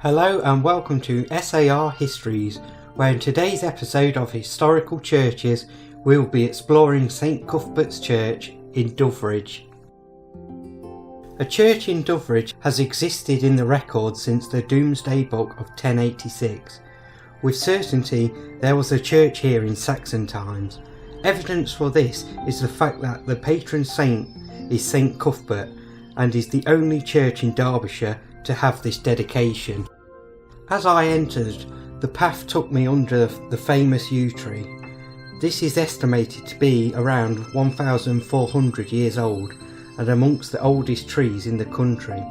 Hello and welcome to SAR Histories, where in today's episode of Historical Churches we will be exploring St Cuthbert's Church in Doveridge. A church in Doveridge has existed in the records since the Domesday Book of 1086. With certainty there was a church here in Saxon times. Evidence for this is the fact that the patron saint is St Cuthbert and is the only church in Derbyshire to have this dedication. As I entered, the path took me under the famous yew tree. This is estimated to be around 1,400 years old and amongst the oldest trees in the country.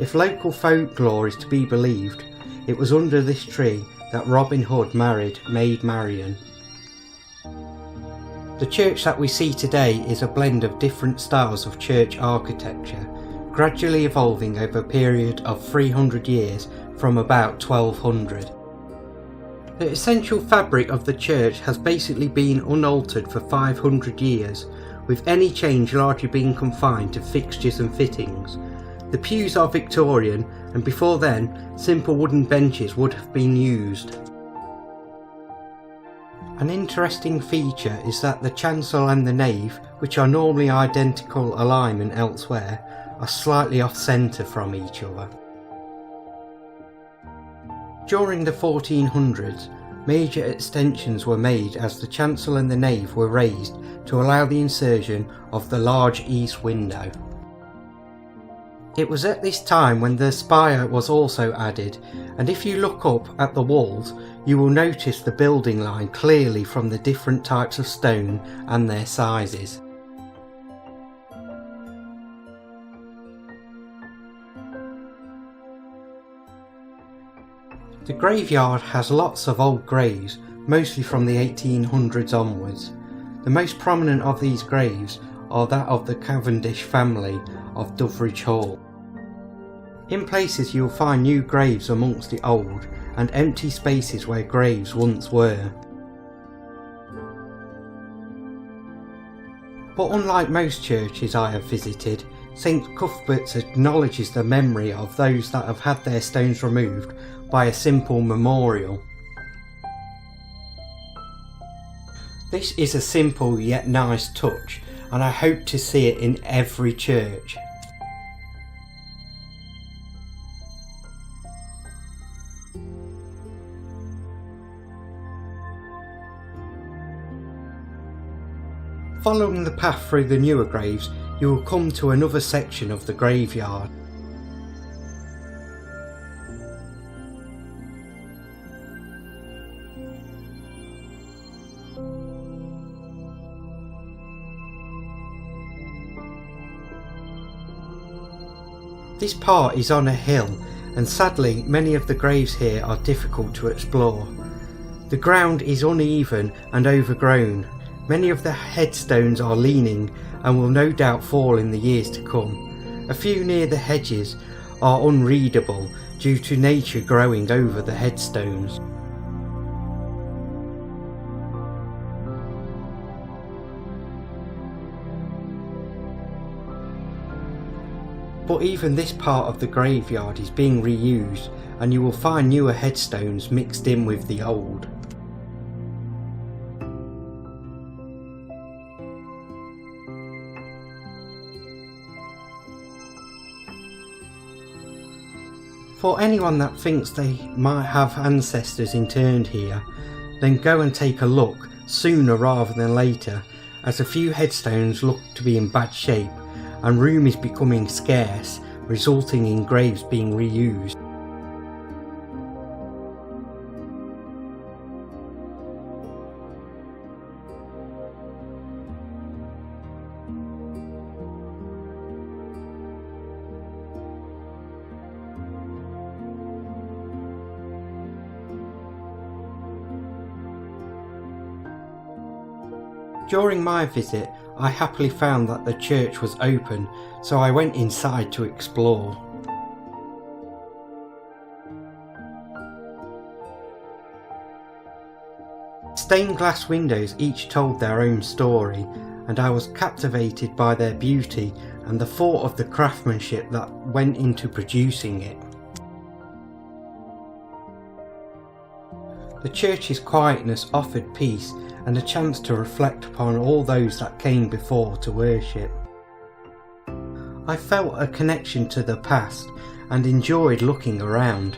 If local folklore is to be believed, it was under this tree that Robin Hood married Maid Marian. The church that we see today is a blend of different styles of church architecture, gradually evolving over a period of 300 years from about 1200. The essential fabric of the church has basically been unaltered for 500 years, with any change largely being confined to fixtures and fittings. The pews are Victorian, and before then, simple wooden benches would have been used. An interesting feature is that the chancel and the nave, which are normally identical alignment elsewhere, are slightly off-centre from each other. During the 1400s, major extensions were made as the chancel and the nave were raised to allow the insertion of the large east window. It was at this time when the spire was also added, and if you look up at the walls you will notice the building line clearly from the different types of stone and their sizes. The graveyard has lots of old graves, mostly from the 1800s onwards. The most prominent of these graves are that of the Cavendish family of Doveridge Hall. In places you will find new graves amongst the old and empty spaces where graves once were. But unlike most churches I have visited, St Cuthbert's acknowledges the memory of those that have had their stones removed by a simple memorial. This is a simple yet nice touch, and I hope to see it in every church. Following the path through the newer graves, you will come to another section of the graveyard. This part is on a hill, and sadly many of the graves here are difficult to explore. The ground is uneven and overgrown. Many of the headstones are leaning and will no doubt fall in the years to come. A few near the hedges are unreadable due to nature growing over the headstones. But even this part of the graveyard is being reused, and you will find newer headstones mixed in with the old. For anyone that thinks they might have ancestors interred here, then go and take a look sooner rather than later, as a few headstones look to be in bad shape and room is becoming scarce, resulting in graves being reused. During my visit, I happily found that the church was open, so I went inside to explore. Stained glass windows each told their own story, and I was captivated by their beauty and the thought of the craftsmanship that went into producing it. The church's quietness offered peace and a chance to reflect upon all those that came before to worship. I felt a connection to the past and enjoyed looking around.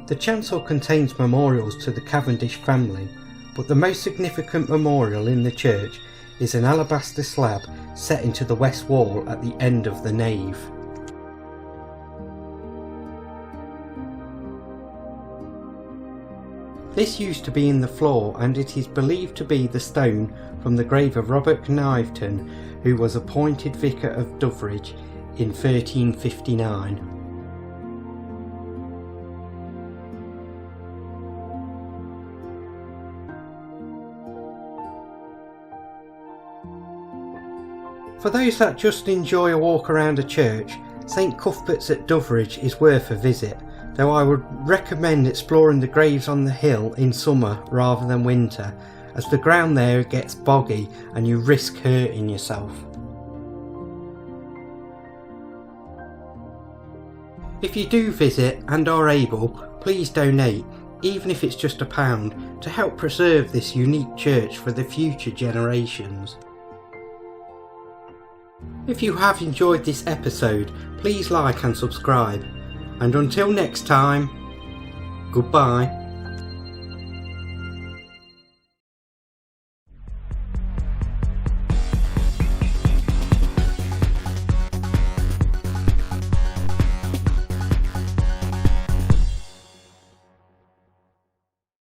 The chancel contains memorials to the Cavendish family, but the most significant memorial in the church is an alabaster slab set into the west wall at the end of the nave. This used to be in the floor, and it is believed to be the stone from the grave of Robert Kniveton, who was appointed vicar of Doveridge in 1359. For those that just enjoy a walk around a church, St Cuthbert's at Doveridge is worth a visit, though I would recommend exploring the graves on the hill in summer rather than winter, as the ground there gets boggy and you risk hurting yourself. If you do visit and are able, please donate, even if it's just £1, to help preserve this unique church for the future generations. If you have enjoyed this episode, please like and subscribe. And until next time, goodbye.